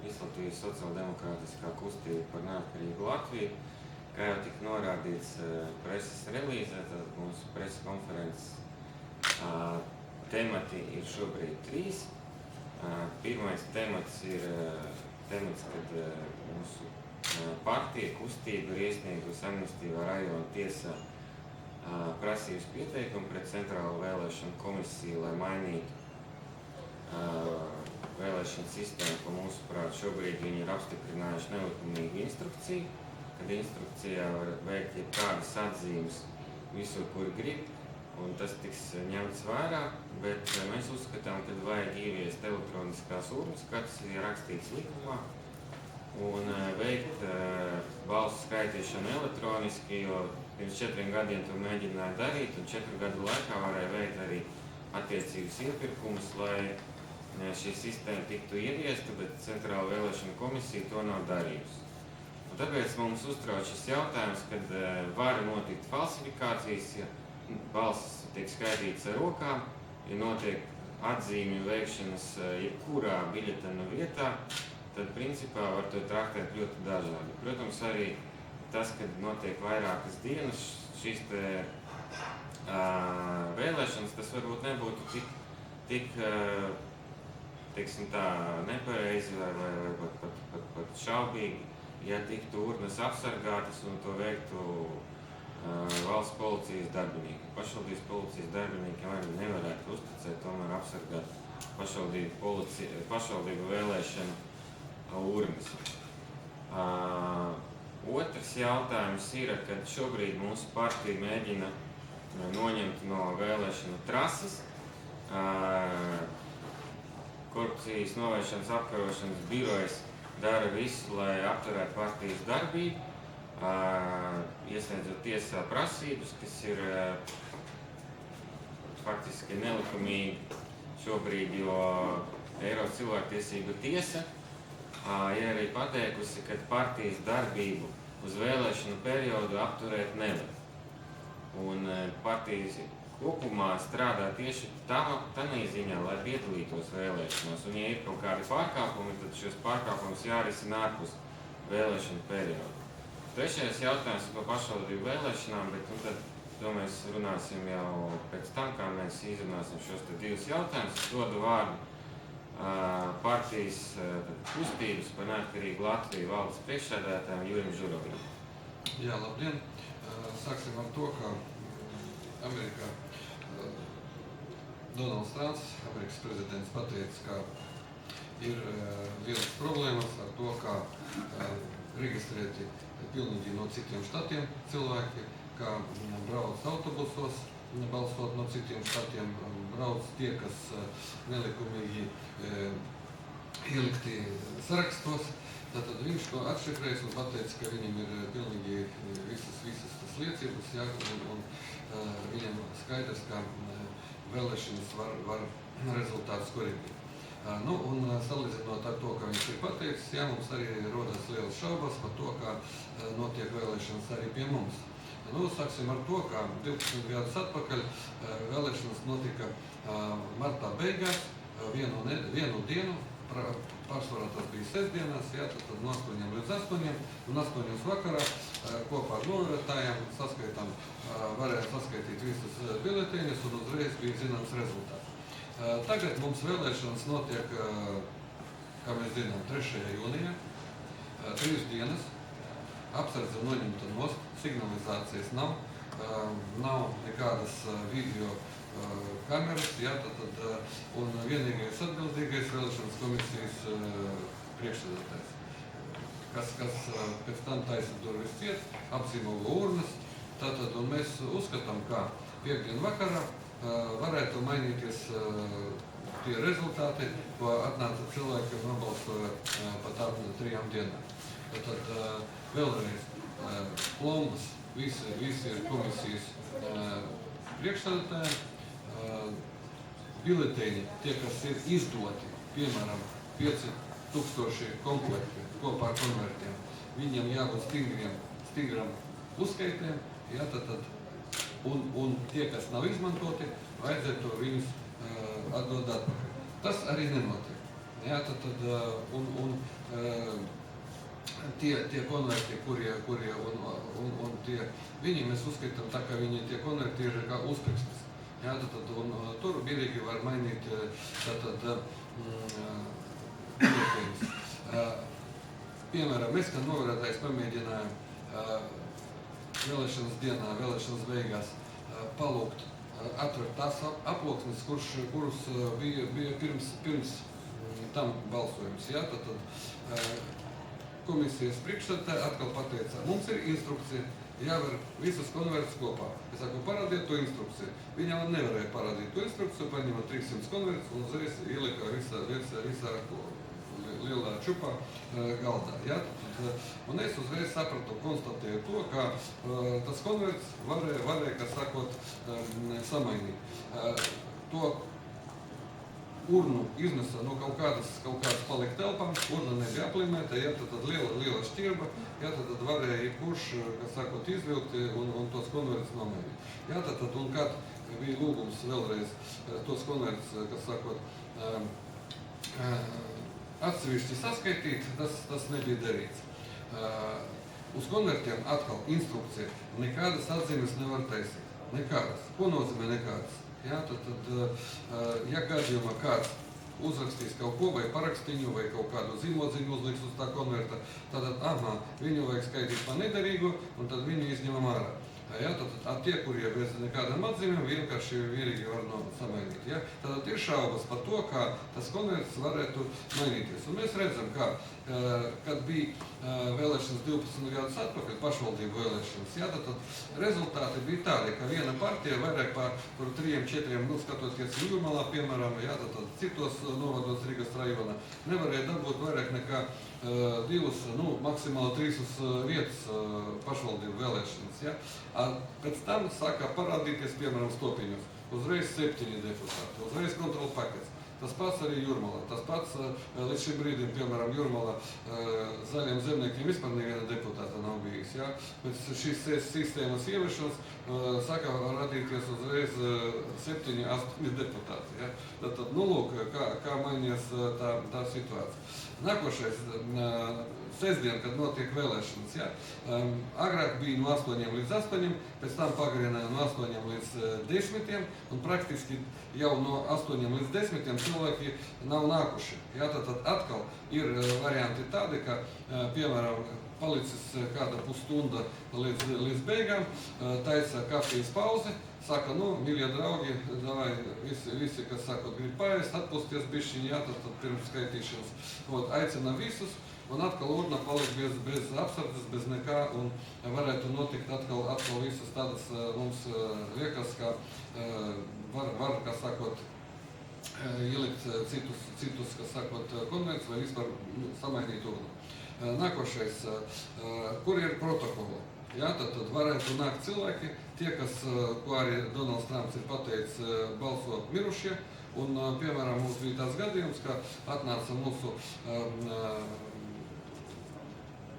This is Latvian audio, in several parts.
Vislatvijas sociāldemokrātiskā kustība par neatkarīgu Latviju. Kā jau tika norādīts preses relīzē, tad mūsu preses konferences temati ir šobrīd 3. Pirmais temats ir temats, kad mūsu partija kustība ir iesniegusi Amnestīvā rajona tiesā prasības pieteikumu pret Centrālo vēlēšanu komisiju, lai mainītu vēlēšanu sistēmu, ko mūsuprāt šobrīd viņi ir apstiprinājuši nelikumīgu instrukciju, kad instrukcijā var veikt jebkādas atzīmes visur, kur grib, un tas tiks ņemts vērā, bet mēs uzskatām, ka vajag ieviest elektroniskās urnas, kā tas ir rakstīts likumā, un veikt balsu skaitīšanu elektroniski, jo pirms 4 gadiem to mēģināja darīt, un 4 gadu laikā varēja veikt arī attiecīgus iepirkumus, lai šī sistēma tiktu ieviesta, bet Centrāla vēlēšana komisija to nav darījusi. Un tāpēc mums uztrauc šis jautājums, kad var notikt falsifikācijas, ja balsis tiek skaitīts ar rokām, ja notiek atzīmju veikšanas jebkurā biļetena vietā, tad principā var to traktēt ļoti dažādi. Protams, arī tas, kad notiek vairākas dienas šīs vēlēšanas, tas varbūt nebūtu tik teiksim tā, nepareizi vai pat šaubīgi, ja tiktu urnas apsargātas un to veiktu valsts policijas darbinieki. Pašvaldības policijas darbiniekiem arī nevarētu uzticēt, tomēr apsargāt pašvaldību vēlēšanu urnas. Otrs jautājums ir, kad šobrīd mūsu partija mēģina noņemt no vēlēšanu trases. Korupcijas novēršanas apkarošanas birojas dara visu, lai apturētu partijas darbību, iesniedzot tiesā prasības, kas ir faktiski nelikumīgi šobrīd, jo Eiropas cilvēktiesību tiesa ir arī pateikusi, ka partijas darbību uz vēlēšanu periodu apturēt nevar. Un partijas kopumā strādā tieši tādā ziņā, lai piedalītos vēlēšanās. Un, ja ir kaut kādi pārkāpumi, tad šos pārkāpumus jārisina ārpus vēlēšanu periodu. Trešais jautājums par pašvaldību vēlēšanām, bet tad to mēs runāsim jau pēc tam, kā mēs izrunāsim šos te 2 jautājumus. Es dodu vārdu partijas kustības par neatkarīgu Latviju valdes priekšsēdētājam Jurim Žurovim. Jā, labdien! Sāksim ar to, ka Amerikā Donalds Trumps, Amerikas prezidents, pateica, ka ir lielas problēmas ar to, kā reģistrēti pilnīgi no citiem štatiem cilvēki, kā brauc autobusos, balsot no citiem štatiem, brauc tie, kas nelikumīgi ielikti sarakstos. Tātad viņš to atšifrēs un pateica, ka viņam ir pilnīgi visas tas liecības, jā, un viņam skaidrs, ka vēlēšanas var rezultātus korrigēt. Un salīdzinot ar to, ka viņš ir pateicis, jā, mums arī rodas lielas šaubas par to, kā notiek vēlēšanas arī pie mums. Sāksim ar to, ka 12 gadus atpakaļ vēlēšanas notika martā beigās, vienu dienu, pārsvarā tas bija sestdienās, jā, tad no 8 līdz 8, un 8 vakarā kopā ar novērotājiem varēja saskaitīt visas biļeteņus, un uzreiz bija zināms rezultāts. Tagad mums vēlēšanas notiek, kā mēs zinām, 3. jūnijā, 3 dienas, apsardze noņemta nost, signalizācijas nav nekādas video kameras, jā, un vienīgais atbildīgais vēlēšanas komisijas priekšsēdētājs, kas pēc tam taisa durvis ciet, apzīmogo urnas, un mēs uzskatām, ka piekdien vakarā varētu mainīties tie rezultāti, ko atnāca cilvēki, kas nobalsoja pat 3 dienām. Tad vēlreiz plombas visi ir komisijas priekšsēdētājiem, biļeteņi, tie, kas ir izdoti, piemēram, 5000 komplekti kopā ar konvertiem, viņiem jābūt stingram uzskaitiem, jā, un tie, kas nav izmantoti, vajadzētu viņus atdot atpakaļ. Tas arī nenotiek. Jā, tad tie konverti, kurie un tie viņi, mēs uzskatām tā, ka viņi tie konverti ir kā uzkrakstas. Jā, un tur biļīgi var mainīt biļeteņus. Piemēram, mēs, kā novērotājs, pamēģinājām vēlēšanas dienā, vēlēšanas beigās palūgt atvērt tās aploksnes, kurus bija pirms tam balsojums. Jā, tad komisijas priekšsēdētāji atkal pateica, mums ir instrukcija, jāvar visas konvertus kopā. Es saku, parādiet to instrukciju. Viņa man nevarēja parādīt to instrukciju, paņēma 300 konvertus un uzreiz ielika visā lielā čupā galdā. Ja? Un es uzreiz sapratu, konstatēju to, ka tas konverts varēja, kā sakot, samainīt. To urnu iznesa no kaut kādas palika telpām, urna nebija aplimēta, ja, tad liela šķirba, ja, tad varēja jebkurš, kā sakot, izvilkt un tos konvertus nomainīt. Ja, un kad bija lūgums vēlreiz tos konvertus, kas sakot, atsevišķi saskaitīt, tas nebija darīts. Uz konvertiem atkal instrukcija, nekādas atzīmes nevar taisīt. Nekādas. Ko nozīmē nekādas? Ja, ja gadījumā kāds uzrakstīs kaut ko, vai parakstīņu, vai kaut kādu zīmodziņu uzliks uz tā konverta, tad, viņu vajag skaitīt pa nederīgu, un tad viņu izņemam ārā. Ja, tad tie, kurie bez nekādām atzīmēm, vienkārši vierīgi var samainīt. Ja? Tad ir šaubas par to, kā tas konverts varētu mainīties. Un mēs redzam, ka, kad bija vēlēšanas 12 gadus atpakaļ, pašvaldību vēlēšanas, ja, tad rezultāti bija tādi, ka viena partija vairāk par 3-4, skatoties Jūrmalā, piemēram, ja, tad citos novados Rīgas rajonā, nevarēja dabūt vairāk nekā 2, maksimāli 3 vietas pašvaldību vēlēšanas. Ja? Pēc tam sākā parādīties, piemēram, Stopiņos, uzreiz 7 deputāti, uzreiz kontrola pakets. Tas pats arī Jūrmalā. Tas pats līdz šim brīdim, piemēram, Jūrmalā zaļiem zemniekiem vispār neviena deputāta nav bijis. Ja? Pēc šīs sistēmas ieviešanas sākā radīties uzreiz 7-8 deputāti. Ja? Tad, lūk, kā mainījās tā situācija. Nākošais, sestdien, kad notiek vēlēšanas, ja? Agrāk bija no 8 līdz 8, pēc tam pagarināja no 8 līdz 10, un praktiski jau no 8 līdz 10 cilvēki nav nākuši. Ja? Tad atkal ir varianti tādi, ka, piemēram, palicis kāda pusstunda līdz beigām, taisa kafijas pauzi, saka, mīļie draugi, davai, visi, kas saka, grib paēst, atpūsties bišķiņi, ja, tad pirms skaitīšanas. Aicina visus, un atkal urna palika bez apsardzes, bez nekā, un varētu notikt atkal visas tādas, mums liekas, ka var, kā sakot, ielikt citus, kas sakot, konverts vai vispār samainīt urnu. Nākošais, kur ir protokoli? Ja, tad varētu nākt cilvēki, tie, ko arī Donalds Trumps ir pateicis, balso mirušie, un, piemēram, mums bija tāds gadījums, ka atnāca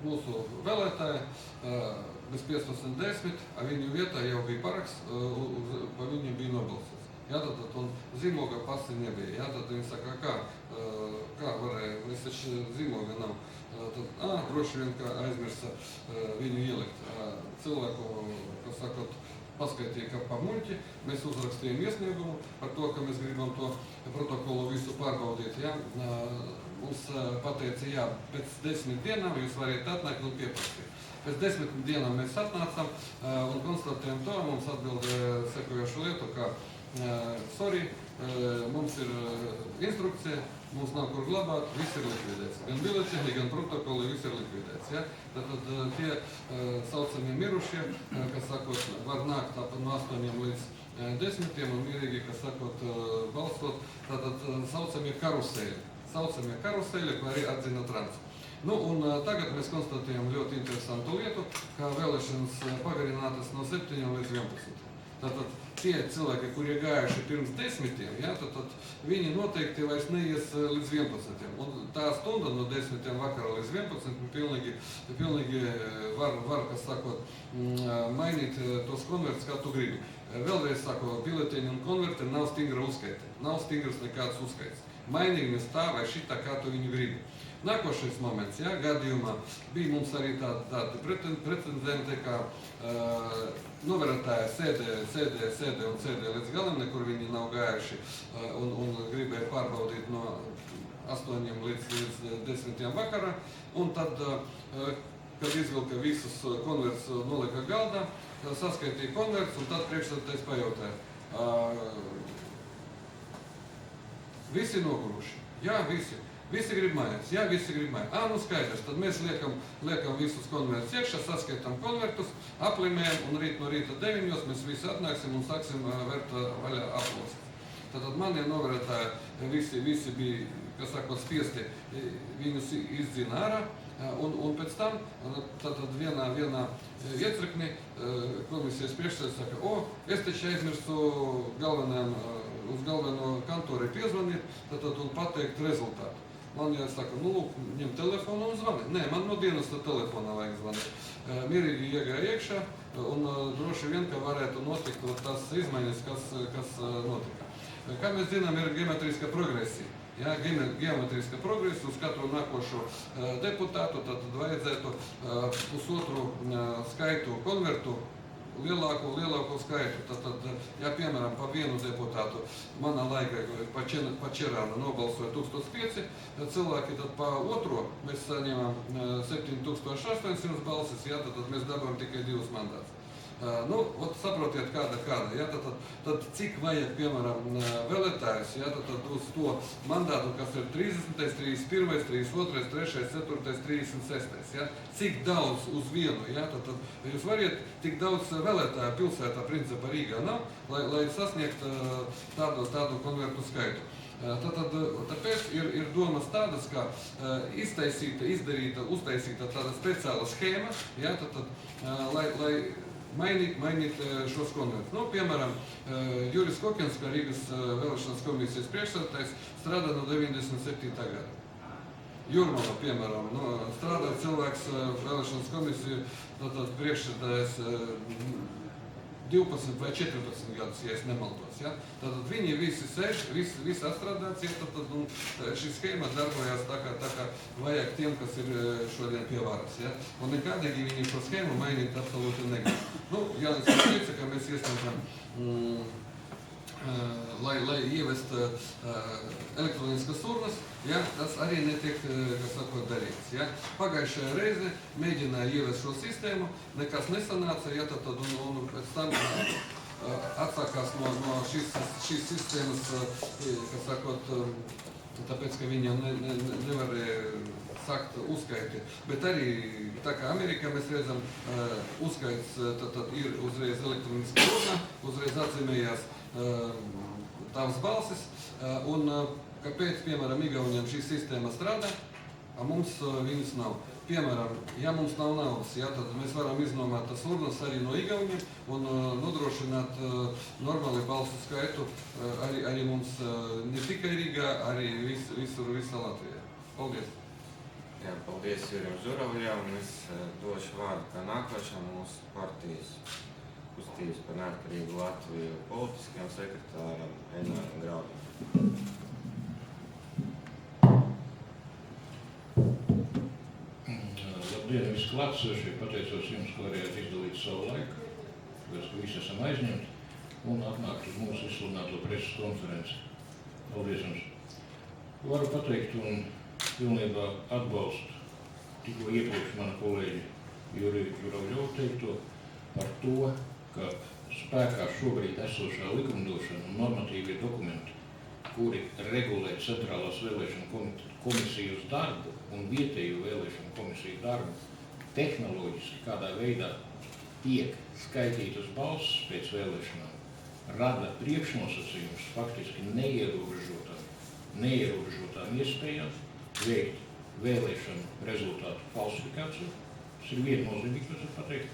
mūsu vēlētāji bez 15:10, viņu vietā jau bija paraksts, pa viņu bija nobalsots. Ja, un zīmoga pasi nebija. Ja, tad viņi saka, kā varēja, es taču zīmoga nav. Tad, droši vien, ka aizmirsa viņu ielikt. Cilvēku, kas sakot, paskaitīja, ka pa muļķi, mēs uzrakstījām iesniegumu par to, ka mēs gribam to protokolu visu pārbaudīt. Ja. Mums pateica, jā, pēc 10 dienām jūs variet atnākt un pieprasīt. Pēc 10 dienām mēs atnācām un konstatējam to, mums atbildēja sekojošu lietu, ka sorry, mums ir instrukcija, mums nav kur glabāt, viss ir likvidēts. Gan biļeteņi, gan protokoli, viss ir likvidēts. Ja? Tad tie saucamie mirušie, kas sakot, var nākt no 8 līdz 10 un mierīgi, kas sakot, balsot, tātad saucamie karuseļi, ko arī atzina Trumps. Un tagad mēs konstatējam ļoti interesantu lietu, ka vēlēšanas pagarinātas no 7 līdz 11. Tātad tie cilvēki, kuri gājuši pirms 10, ja, tad viņi noteikti vairs neies līdz 11. Un tā stunda no 10 vakarā līdz 11 pilnīgi var, kas sakot, mainīt tos konvertus, kā tu gribi. Vēlreiz saku, biļeteņi un konverti nav stingra uzskaita. Nav stingras nekāds uzskaits. maini viņus tā vai šitā, kā tu viņu gribi. Nākošais moments, ja, gadījumā bija mums arī tādi precedenti, kā novērotāji sēdē līdz galam, nekur viņi nav gājuši un gribēja pārbaudīt no 8 līdz 10 vakarā, un tad, kad izvilka visus konvertus, nolika galdā, saskaitīja konvertus, un tad priekšsēdētājs pajautāja. Visi noguruši? Jā, visi. Visi grib mājās? Jā, visi grib mājās. Nu skaidrs, tad mēs liekam visus konvertus iekšā, saskaitām konvertus, aplimējam, un rīt no rīta 9 mēs visi atnāksim un sāksim vērt vaļā aplost. Tātad manie novērotāji visi bija, kas sakot, spiesti viņus izdzina ārā, un pēc tam tātad vienā iecirknī komisijas priekšsēdētājs saka, es taču aizmirstu uz galveno kantori piezvanīt, tātad un pateikt rezultātu. Man jāsaka, lūk, ņem telefonu un zvani. Nē, man no dienesta telefonā vajag zvanīt. Mierīgi iegāja iekšā un droši vien, ka varētu notikt tās izmaiņas, kas notika. Kā mēs zinām, ir geometriska progresija. Ja, geometriska progresija uz katru nākošo deputātu, tad vajadzētu pusotru skaitu konvertu, lielāko skaitu. Tad, ja piemēram pa vienu deputātu manā laikā pa Čerānu nobalsoja 1005 cilvēki, tad pa otro mēs saņemam 7800 balsis, ja, tad mēs dabām tikai 2 mandātus. Saprotiet, kāda, ja, tad cik vajag, piemēram, vēlētājus, ja, tad uz to mandātu, kas ir 30, 31, 32, 3, 4, 36, ja, cik daudz uz vienu, ja, tad jūs variet, tik daudz vēlētāju pilsētā principā Rīgā nav, lai sasniegt tādu konvertu skaitu. Tāpēc ir domas tādas, ka uztaisīta tāda speciāla schēma, ja, lai mainīt šos konvertus. Piemēram, Juris Kokins, kā Rīgas vēlēšanas komisijas priekšsēdētājs, strādā no 97. gada. Jurmala, piemēram, strādā cilvēks vēlēšanas komisiju, tātad priekšsēdētājs 12 vai 14 gadus, ja es nemaldos. Ja? Tātad viņi visi sēž, visi atstrādāts, ja? Tad šī schēma darbojās tā kā vajag tiem, kas ir šodien pie varas. Ja? Un nekādīgi viņi šo schēmu mainīt absolūti negrib. Jānis teica, ka mēs iesniedzam, lai ievest elektroniskas urnas, ja, tas arī netiek, kas sakot, darīts. Ja. Pagājušajā reize mēģināja ievest šo sistēmu, nekas nesanāca, ja, tad un pēc tam atsākās no šīs sistēmas, kas sakot, tāpēc, ka viņam nevarēja sākt uzskaiti. Bet arī, tā kā Amerikā mēs redzam, uzskaits tad ir uzreiz elektroniska urna, uzreiz atzīmējās tavas balsis, un kāpēc, piemēram, Igauniem šī sistēma strādā, a mums viņas nav. Piemēram, ja mums nav naudas, ja, tad mēs varam iznomāt tas urnas arī no Igauniem un nodrošināt normāli balsu skaitu arī mums ne tikai Rīgā, arī visā Latvijā. Paldies! Jā, paldies Jurim Žuravļam, un es došu vārdu kā nākošam mūsu partijas kustības par neatkarīgu Latviju politiskajam sekretāram Eināram Graudam. Labdien, visi klātsošie, pateicos jums, ka varējāt izdalīt savu laiku, tāpēc, ka visi esam aizņemti, un atnākt uz mūsu izsludināto preses konferenci. Paldies jums! Varu pateikt un pilnībā atbalstu tikko iepriekš mana kolēģi Juravļova teikto par to, ka spēkā šobrīd esošā likumdošana un normatīvie dokumenti, kuri regulē centrālās vēlēšanu komisijas darbu un vietējo vēlēšanu komisiju darbu, tehnoloģiski kādā veidā tiek skaitītas balsis pēc vēlēšanām, rada priekšnosacījumus faktiski neierobežotām iespējām veikt vēlēšanu rezultātu falsifikāciju. Tas ir viennozīmīgi, kas ir pateikt.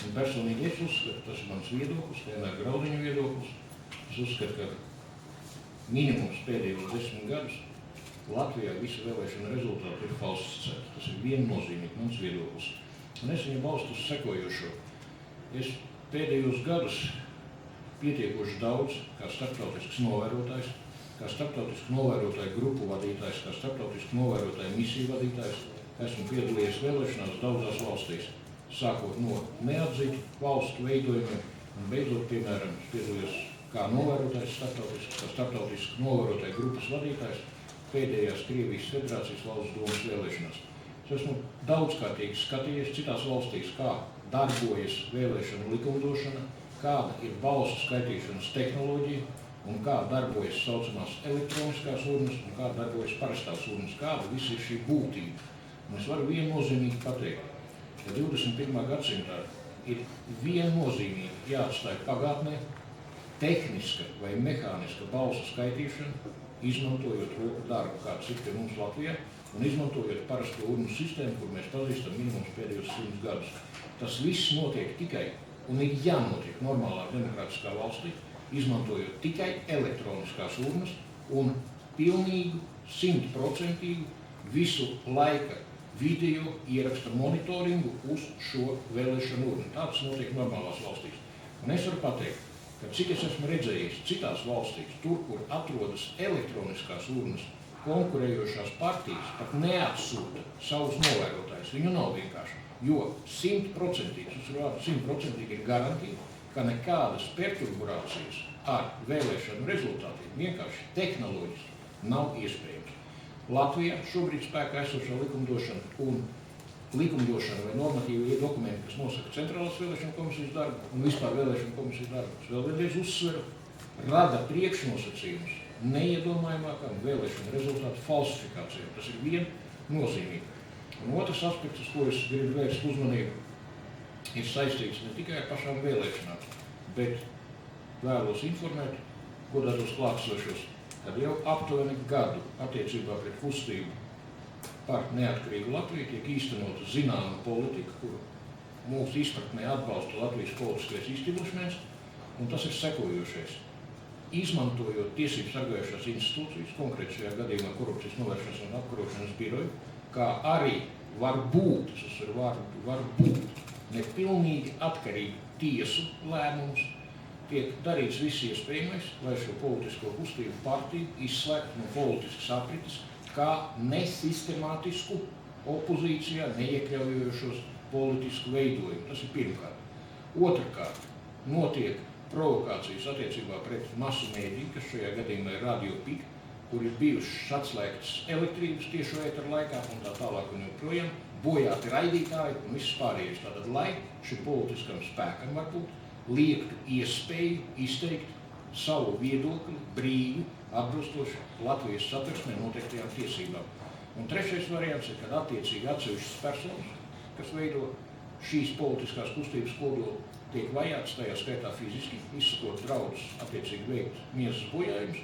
Un personīgi es uzskatu, tas ir mans viedoklis, Eināra Graudiņa viedoklis. Es uzskatu, ka minimums pēdējos 10 gadus Latvijā visu vēlēšanu rezultātu ir falsificēti. Tas ir viennozīmīgi mans viedoklis. Un es viņu balstu uz sekojošo. Es pēdējos gadus pietiekoši daudz, kā starptautisks novērotājs, kā starptautisku novērotāju grupu vadītājs, kā starptautisku novērotāju misiju vadītājs, esmu piedalījies vēlēšanās daudzās valstīs, sākot no neatzītu valstu veidojumiem un beidzot, piemēram, piedalījos kā novērotājs starptautisku novērotāju grupas vadītājs pēdējās Krievijas Federācijas valsts domas vēlēšanās. Es esmu daudzkārtīgi skatījies citās valstīs, kā darbojas vēlēšanu likumdošana, kāda ir balsu skaitīšanas tehnoloģija un kā darbojas saucamās elektroniskās urnas un kā darbojas parastās urnas, kāda visa ir šī būtība. Un es varu viennozīmīgi pateikt, ka 21. gadsimtā ir viennozīmīgi jāatstāj pagātnē tehniska vai mehāniska balsu skaitīšana, izmantojot roku darbu, kāds ir pie mums Latvijā, un izmantojot parasto urnu sistēmu, kur mēs pazīstam minimums pēdējos 100 gadus. Tas viss notiek tikai un ir jānotiek normālā demokrātiskā valstī, izmantojot tikai elektroniskās urnas un pilnīgu, 100% visu laika video ieraksta monitoringu uz šo vēlēšanu urnu. Tāds notiek normālās valstīs. Un es varu pateikt, ka cik es esmu redzējis citās valstīs, tur, kur atrodas elektroniskās urnas, konkurējošās partijas pat neatsūta savus novērotājus. Viņu nav vienkārši, jo 100% ir garantīva, ka nekādas perturbācijas ar vēlēšanu rezultātiem vienkārši tehnoloģiski nav iespējams. Latvijā šobrīd spēkā esošā likumdošana vai normatīvie dokumenti, kas nosaka Centrālās vēlēšanu komisijas darbu un vispār vēlēšanu komisijas darbu, kas vēl vienreiz uzsveru, rada priekšnosacījumus neiedomājamākām vēlēšanu rezultātu falsifikācijām. Tas ir viennozīmīgi. Un otrs aspekts, uz ko es gribu vērst uzmanību, ir saistīts ne tikai ar pašām vēlēšanām, bet vēlos informēt godātos klātesošos, kad jau aptuveni gadu attiecībā pret kustību par neatkarīgu Latviju tiek īstenota zināma politika, kuru mūsu izpratnē atbalsta Latvijas politiskais establishments, un tas ir sekojošais. Izmantojot tiesību sargājošās institūcijas, konkrēti šajā gadījumā korupcijas novēršanas un apkarošanas biroju, kā arī var būt nepilnīgi atkarīgi tiesu lēmums, tiek darīts viss iespējamais, lai šo politisko kustību partiju izslēgtu no politiskas aprites, kā nesistemātisku opozīcijā neiekļaujošos politisku veidojumu. Tas ir pirmkārt. Otrkārt, notiek provokācijas attiecībā pret masu mēdīju, kas šajā gadījumā ir Radio Pik, kur ir bijušas atslēgtas elektrības tiešo ēteru laikā un tā tālāk un joprojām, bojāti raidītāji un viss pārējais. Tātad, lai šim politiskam spēkam varbūt liektu iespēju izteikt savu viedokli brīvi, atbilstoši Latvijas satversmē noteiktajām tiesībām. Un trešais variants ir, kad attiecīgi atsevišķas personas, kas veido šīs politiskās kustības kodolu, tiek vajāts tajā skaitā fiziski, izsakot draudus attiecīgi veikt miesas bojājumus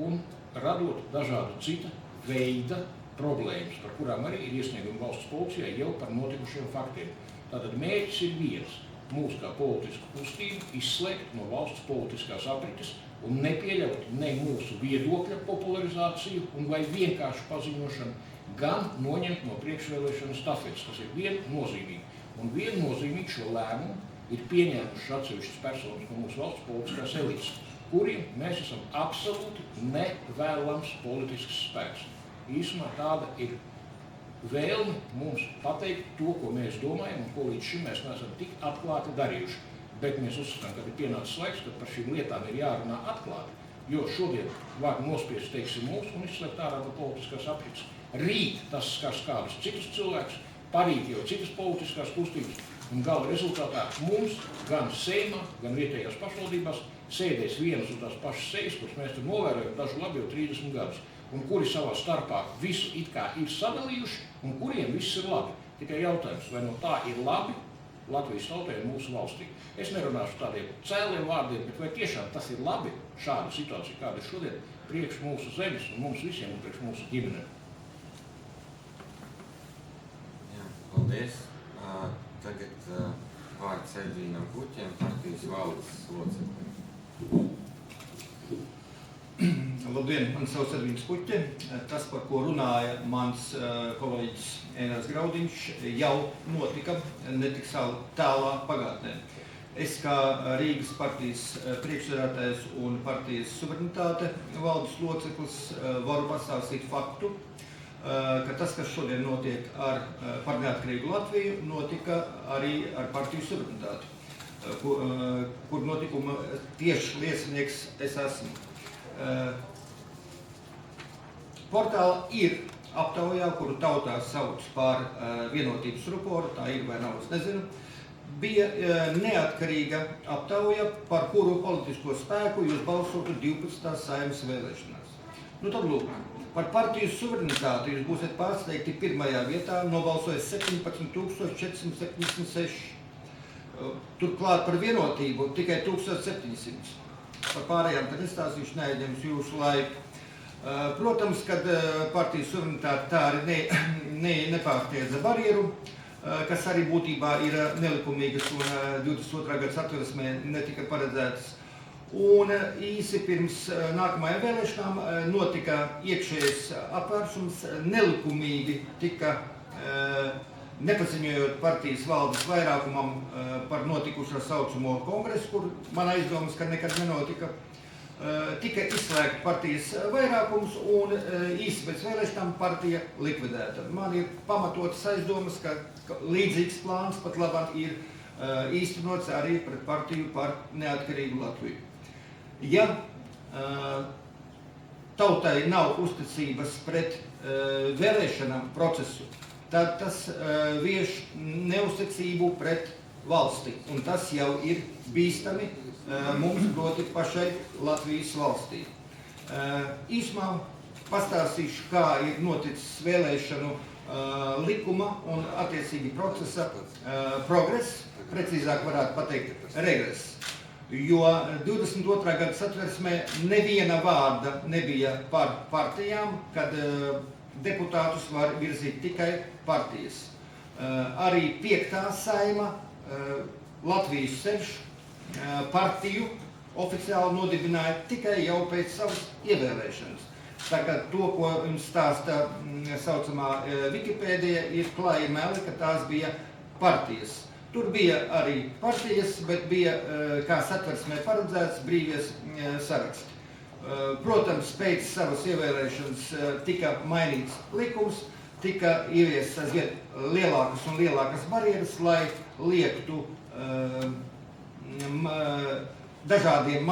un radot dažādu cita veida problēmas, par kurām arī ir iesniegumi valsts policijai jau par notikušiem faktiem. Tātad mērķis ir viens – mūs kā politisku kustību izslēgt no valsts politiskās aprites un nepieļaut ne mūsu viedokļa popularizāciju un vai vienkārši paziņošanu, gan noņemt no priekšvēlēšanu stafetes. Tas ir viennozīmīgi. Un viennozīmīgi šo lēmumu ir pieņēmuši atsevišķas personas no mūsu valsts politiskās elites, kuriem mēs esam absolūti nevēlams politisks spēks. Īsumā tāda ir vēlme mums pateikt to, ko mēs domājam un ko līdz šim mēs neesam tik atklāti darījuši. Bet mēs uzskatām, ka ir pienācis laiks, kad par šīm lietām ir jārunā atklāti, jo šodien var nospiest, teiksim, mūs un izslēgt ārā no politiskās aprites. Rīt tas skars kādus citus cilvēkus, parīt jau citas politiskās kustības, un gala rezultātā mums gan Seimā, gan vietējās pašvaldībās sēdēs vienas un tās pašas sejas, kuras mēs tur novērojam dažu labi jau 30 gadus, un kuri savā starpā visu it kā ir sadalījuši, un kuriem viss ir labi. Tikai jautājums, vai no tā ir labi Latvijas tautai un mūsu valstī. Es nerunāšu tādiem cēliem vārdiem, bet vai tiešām tas ir labi šāda situācija, kāda ir šodien priekš mūsu zemes un mums visiem un priekš mūsu ģimenēm. Jā, paldies. Tagad vārds Edvīnam Kuķiem, partijas valdes loceklim. Labdien, man sauc Edvīns Kuķe. Tas, par ko runāja mans kolēģis Ēnārs Graudiņš, jau notika netik tālā pagātnē. Es kā Rīgas partijas priekšsēdētājs un partijas suverenitāte valdes loceklis varu pastāstīt faktu, ka tas, kas šodien notiek par neatkarīgu Latviju, notika arī ar partiju suverenitāti, kur notikuma tieši liecinieks es esmu. Portāla ir aptaujā, kuru tautā sauc par vienotības ruporu, tā ir vai nav, es nezinu, bija neatkarīga aptauja, par kuru politisko spēku jūs balsotu 12. Saeimas vēlēšanās. Nu tad lūk, par partiju suverenitāti jūs būsiet pārsteigti pirmajā vietā, nobalsoja 17,476. Turklāt par vienotību tikai 1700. Par pārējām tad nestāstīšu, neaizņems jūsu laiku. Protams, kad partiju suverenitāte tā arī nepārtiedza barjeru, kas arī būtībā ir nelikumīgas un 22. gada satversmē netika paredzētas. Un īsi pirms nākamajām vēlēšanām notika iekšējais apvērsums, nelikumīgi tika, nepaziņojot partijas valdes vairākumam par notikušo saucamo kongresu, kur man aizdomas, ka nekad nenotika, tika izslēgta partijas vairākums un īsi pēc vēlēšanām partija likvidēta. Man ir pamatotas aizdomas, ka līdzīgs plāns pat labāk ir īstenots arī pret partiju par neatkarīgu Latviju. Ja tautai nav uzticības pret vēlēšanām procesu, tad tas vieš neuzticību pret valsti, un tas jau ir bīstami mums, proti pašai Latvijas valstī. Īsumā pastāstīšu, kā ir noticis vēlēšanu likuma un attiecīgi procesa progress, precīzāk varētu pateikt regress. Jo 22. gada satversmē neviena vārda nebija par partijām, kad deputātus var virzīt tikai partijas. Arī 5. Saeima, Latvijas ceļš, partiju oficiāli nodibināja tikai jau pēc savas ievēlēšanas. Tā kā to, ko jums stāsta saucamā Wikipēdija, ir klāja meli, ka tās bija partijas. Tur bija arī partijas, bet bija, kā satversmē paredzēts, brīvies saraksti. Protams, pēc savas ievēlēšanas tika mainīts likums, tika ieviestas aizvien lielākas un lielākas barjeras, lai liektu dažādiem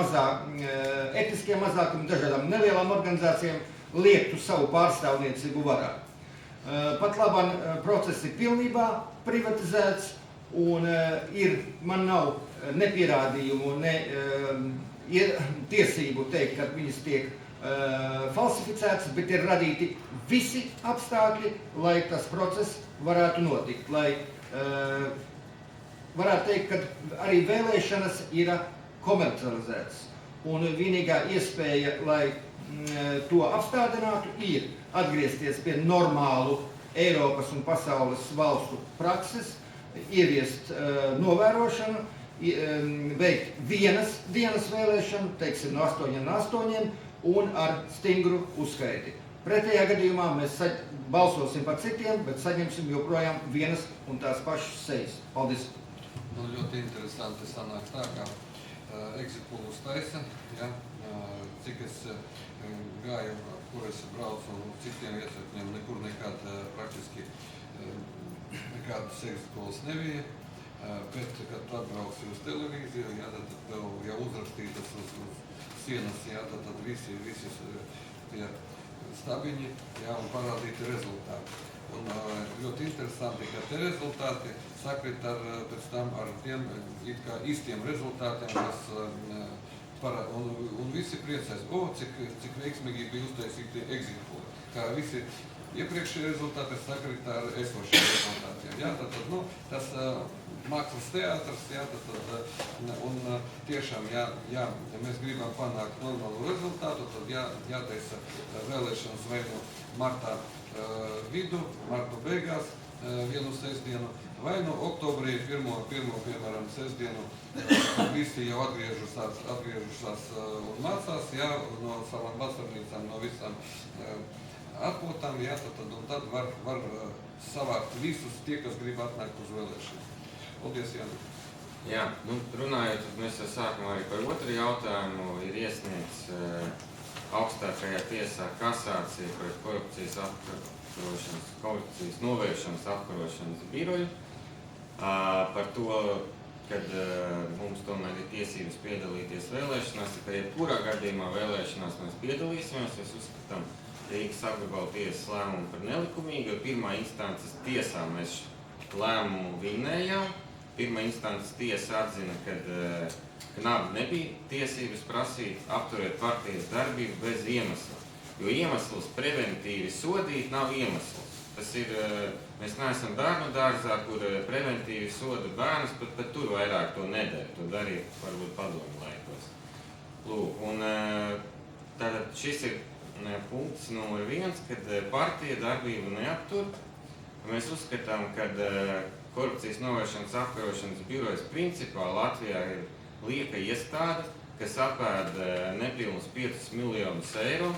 etniskiem mazākumiem, dažādām nelielām organizācijām liektu savu pārstāvniecību varā. Pat labam process ir pilnībā privatizēts, un man nav ne pierādījumu, ne tiesību teikt, ka viņas tiek falsificētas, bet ir radīti visi apstākļi, lai tas process varētu notikt, lai varētu teikt, ka arī vēlēšanas ir komercializētas. Un vienīgā iespēja, lai to apstādinātu, ir atgriezties pie normālu Eiropas un pasaules valstu prakses, ieviest novērošanu, veikt vienas dienas vēlēšanu, teiksim, no 8 un ar stingru uzskaiti. Pretējā gadījumā mēs balsosim par citiem, bet saņemsim joprojām vienas un tās pašas sejas. Paldies! Ļoti interesanti sanāk tā, ka exit polus taisa, ja, cik es gāju, kur es braucu un citiem iecirkņiem, nekur nekad praktiski nekādas exit polus nebija, bet, kad tu atbrauksi uz televīziju, ja, tad tev jau uzrakstītas uz sienas, ja, tad visi tie stabiņi, ja, un parādīti rezultāti. Un ļoti interesanti, ka te rezultāti sakrit pēc tam ar tiem it kā īstiem rezultātiem, kas un visi priecēs, cik veiksmīgi bija uztaisīti exit poli. Kā visi iepriekšējie rezultāti sakrit ar esošiem rezultātiem. Ja, tad, tas mākslas teātrs, ja, un tiešām, ja mēs gribam panākt normālu rezultātu, tad jātaisa vēlēšanas vai no martā vidu, marta beigās, vienu sestdienu, vai no oktobrī pirmo piemēram, sestdienu, visi jau atgriežušās un mācās, ja, no savām vasarnīcām, no visām atpūtām, ja, tad var savākt visus tie, kas grib atnākt uz vēlēšanu. Paldies, Jānis! Jā, nu, runājot, tad mēs jau sākumā arī par otru jautājumu ir iesniegts augstākajā tiesā kasācija pret korupcijas novēršanas apkarošanas biroju par to, kad mums tomēr ir tiesības piedalīties vēlēšanās, ka jebkurā gadījumā vēlēšanās mēs piedalīsimies. Mēs uzskatām Rīgas apgabala tiesas lēmumu par nelikumīgu, jo pirmā instances tiesā mēs lēmumu vinējām. Pirmā instances tiesa atzina, ka NAB nebija tiesības prasīt apturēt partijas darbību bez iemesla, jo iemesls preventīvi sodīt nav iemesls. Tas ir, mēs neesam bērnu dārzā, kur preventīvi soda bērnus, bet tur vairāk to nedara. To darīja varbūt padomju laikos. Lūk, un tātad šis ir punkts numur 1, kad partija darbību neaptur. Mēs uzskatām, ka korupcijas novēršanas apkarošanas birojas principā Latvijā ir lieka iestāde, kas apēda nepilnus 5 miljonus eiro.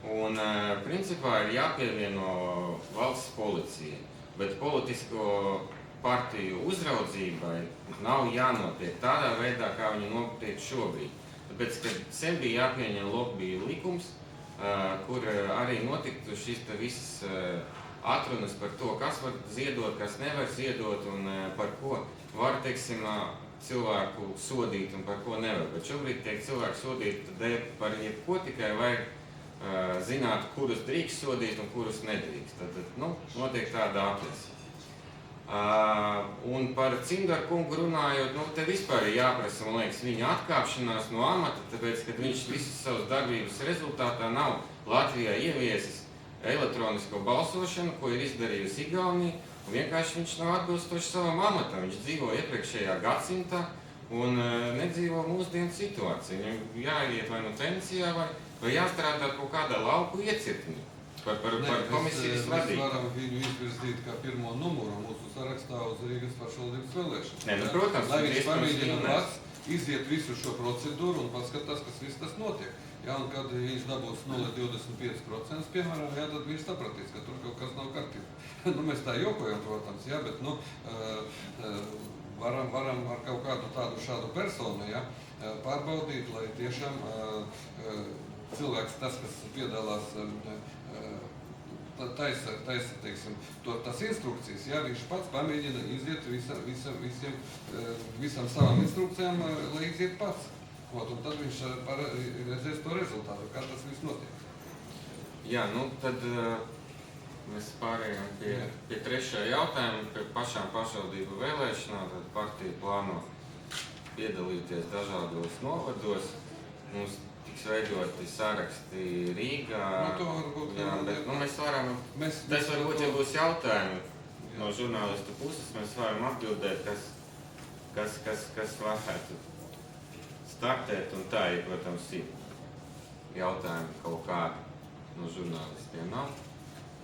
Un principā ir jāpievieno valsts policijai, bet politisko partiju uzraudzībai nav jānotiek tādā veidā, kā viņi notiek šobrīd. Tāpēc, kad sen bija jāpieņem lobby likums, kur arī notiktu šīs visas atrunas par to, kas var ziedot, kas nevar ziedot un par ko var, teiksim, cilvēku sodīt un par ko nevar. Bet šobrīd tiek cilvēku sodīt par jebko, tikai vajag zināt, kurus drīkst sodīt un kurus nedrīkst. Tad, nu, notiek tāda aplesa. Un par Cindaru kungu runājot, nu, te vispār ir jāprasa, man liekas, viņa atkāpšanās no amata, tāpēc, ka viņš visas savas darbības rezultātā nav Latvijā ieviesis elektronisko balsošanu, ko ir izdarījusi Igaunija, un vienkārši viņš nav atbilstoši savam amatam. Viņš dzīvo iepriekšējā gadsimtā un nedzīvo mūsdienu situāciju. Viņam jāiet vai no pensijā, vai jāstrādā kaut kādā lauku iecirkņi par komisijas vadību. Mēs varam viņu izvirzīt kā pirmo numuru mūsu sarakstā uz Rīgas pašvaldības vēlēšanas. Nē, nu, protams, lai viņš pamēģina pats iziet visu šo procedūru un paskatās, kas viss tas notiek. Jā, un kad viņš dabūs 0,25%, piemēram, jā, tad viņš sapratīs, ka tur kaut kas nav kārtībā. Nu, mēs tā jokojam, protams, jā, bet, nu, varam ar kaut kādu tādu šādu personu, jā, pārbaudīt, lai tiešām cilvēks, tas, kas piedalās, taisa, teiksim, tās instrukcijas, jā, viņš pats pamēģina iziet visam savām instrukcijām, lai iziet pats. Un tad viņš redzēs to rezultātu, kā tas viss notiek. Jā, nu tad mēs pārējām pie trešā jautājuma, pie pašām pašvaldību vēlēšanām. Tad partija plāno piedalīties dažādos novados. Mums tiks veidoti saraksti Rīgā. Nu, to varbūt, jā, bet nu, mēs varam, tas varbūt, ja būs jautājumi no žurnālistu puses, mēs varam atbildēt, kas varētu startēt, un tā ir, protams, ir jautājumi kaut kādi no žurnālistiem nav.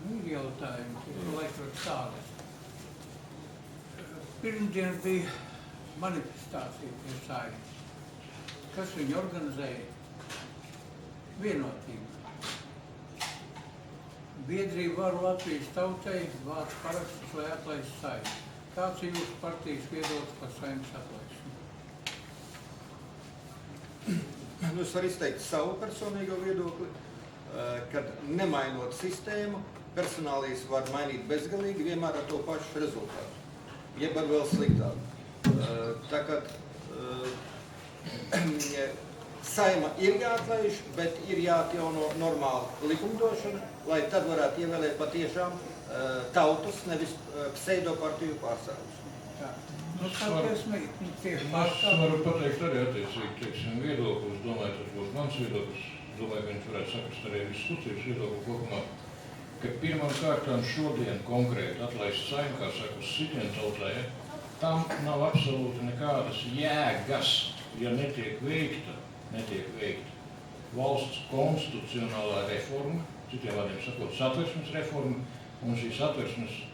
Nu, ir jautājumi, laikam tāda. Pirmdien bija manifestācija pie Saeimas. Kas viņu organizēja? Vienotība. Biedrība Varu Latvijas tautai vāc parakstus, lai atlaistu Saimu. Kāds ir jūsu partijas viedoklis par Saimas atlaišanu? Nu, es varu izteikt savu personīgo viedokli, kad nemainot sistēmu, personālijas var mainīt bezgalīgi, vienmēr ar to pašu rezultātu, jeb ar vēl sliktāku. Tā kā Saima ir jāatlaiž, bet ir jāatjauno normāla likumdošana, lai tad varētu ievēlēt patiešām tautas, nevis pseidopartiju pārstāvjus. Nu, Es varu pateikt arī attiecīgi, teiksim, viedoklis. Domāju, tas būs mans viedoklis. Domāju, ka viņš varētu saprast arī diskusijas viedokli kopumā. Ka pirmām kārtām šodien konkrēti atlaist Saimu, kā saka, uz sitienu tautai, tam nav absolūti nekādas jēgas, ja netiek veikta valsts konstitucionālā reforma, citiem vārdiem sakot, satversmes reforma, un šī satversmes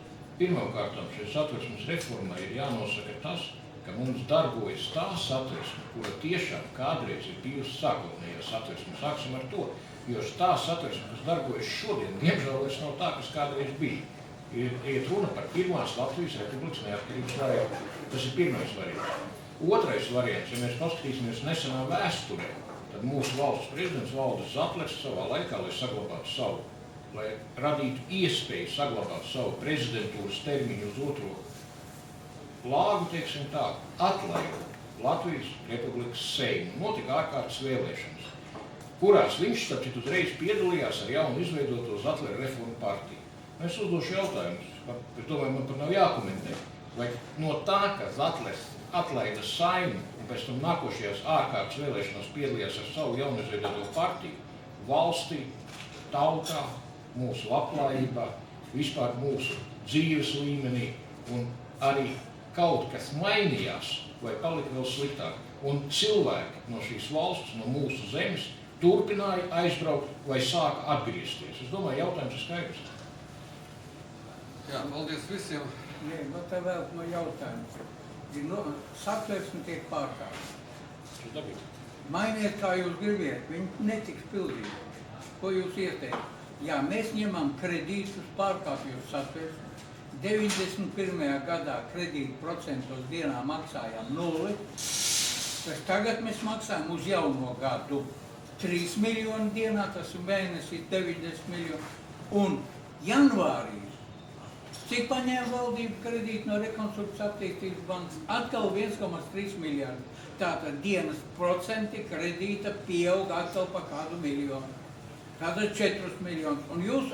pirmkārtām šai satversmes reformai ir jānosaka tas, ka mums darbojas tā satversme, kura tiešām kādreiz ir bijusi sākotnējā satversme. Sāksim ar to, jo tā satversme, kas darbojas šodien, diemžēl vairs nav tā, kas kādreiz bija. iet runa par pirmās Latvijas Republikas neatkarības laiku. Tas ir pirmais variants. Otrais variants, ja mēs paskatīsimies nesenā vēsturē, tad mūsu valsts prezidents Valdis Zatlers savā laikā, lai radītu iespēju saglabāt savu prezidentūras termiņu uz otro lāgu, teiksim tā, atlaida Latvijas Republikas Seimu. Notika ārkārtas vēlēšanas, kurās viņš, starp citu, uzreiz piedalījās ar jaunu izveidoto Zatlera reformu partiju. Es uzdošu jautājumus, es domāju, man pat nav jākomentē. Vai no tā, ka Zatlers atlaida Saimu un pēc tam nākošajās ārkārtas vēlēšanās piedalījās ar savu jaunu izveidoto partiju, valstī, tautā, mūsu labklājībā, vispār mūsu dzīves līmenī un arī kaut kas mainījās vai palika vēl sliktāk. Un cilvēki no šīs valsts, no mūsu zemes, turpināja aizbraukt vai sāka atgriezties. Es domāju, jautājums ir skaidrs. Jā, paldies visiem. Nē, nu tā vēl no jautājums. Satversme tiek pārkāpta. Mainiet, kā jūs gribiet, viņi netiks pildīti. Ko jūs ieteikt? Jā, mēs ņemam kredītus, pārkāpjot satversmi. 91. gadā kredītu procentos dienā maksājām 0. Tagad mēs maksājam uz jauno gadu 3 miljoni dienā, tas ir mēnesī 90 miljoni. Un janvārī cik paņēma valdība kredītu no Rekonstrukcijas attīstības bankas? Atkal 1,3 miljardi. Tātad dienas procenti kredīta pieauga atkal pa kādu miljonu. Tātad 4 miljonus. Un jūs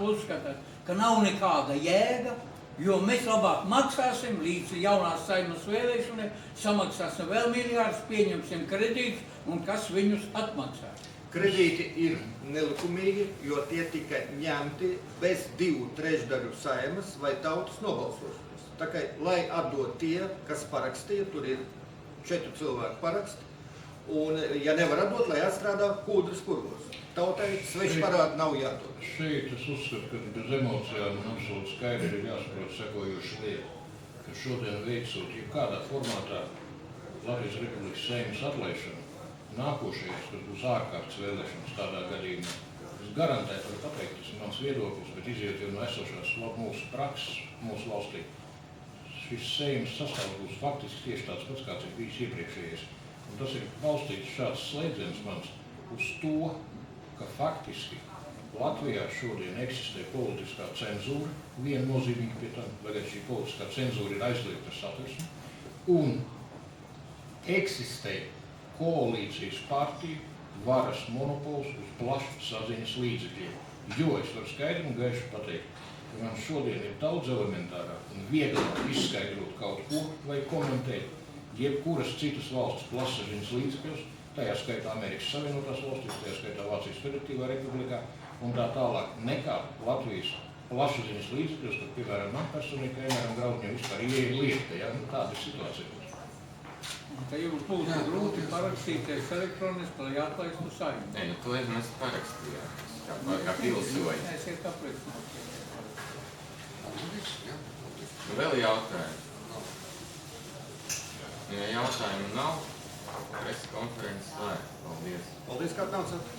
uzskatāt, ka nav nekāda jēga, jo mēs labāk maksāsim līdz jaunās Saeimas vēlēšanai, samaksāsim vēl miljārdus, pieņemsim kredītus un kas viņus atmaksā. Kredīti ir nelikumīgi, jo tie tika ņemti bez 2/3 Saeimas vai tautas nobalsošanas. Tā kā, lai atdod tie, kas parakstīja, tur ir 4 cilvēku paraksti, un, ja nevar atdot, lai atstrādā kūdras kurgos. Tautai sveši parādi nav jādod. Šeit es uzskatu, ka bez emocijām un absolūti skaidri ir jāsaprot sekojoša lieta, ka šodien veicot, ja kādā formātā Latvijas Republikas Seimas atlaišanu, nākošais, kas būs ārkārtas vēlēšanas tādā gadījumā, es garantēju varu pateikt, tas ir mans viedoklis, bet iziet jau no esošās mūsu prakses, mūsu valstī. Šis Seimas sastāvs būs faktiski tieši tāds pats, kāds ir bijis iepriekšējais. Un tas ir balstīts šāds slēdziens mans uz to, ka faktiski Latvijā šodien eksistē politiskā cenzūra, viennozīmīgi pie tam, lai šī politiskā cenzūra ir aizliegta satversme, un eksistē koalīcijas partiju varas monopols uz plašu saziņas līdzekļiem. Jo es varu skaidri un gaiši pateikt, ka man šodien ir daudz elementārāk un vieglāk izskaidrot kaut ko vai komentēt jebkuras citas valsts plašsaziņas līdzekļus, tajā skaitā Amerikas Savienotās valstīs, tajā skaitā Vācijas Federatīvā republikā un tā tālāk nekā Latvijas plašsaziņas līdzekļus, kad, piemēram, man personīgi, ka Einaram Graudņiem vispār ieeja lieta, ja? Tāda ir situācija. Te jums būtu grūti parakstīties elektroniski, lai atlaistu Saimu. Nē, to mēs parakstījām, kā pilsoņi. Esiet apliecināti. Vēl jautājumi? Ja jautājumu nav, presa konferences slēgt. Paldies. Paldies, kā atnācāt.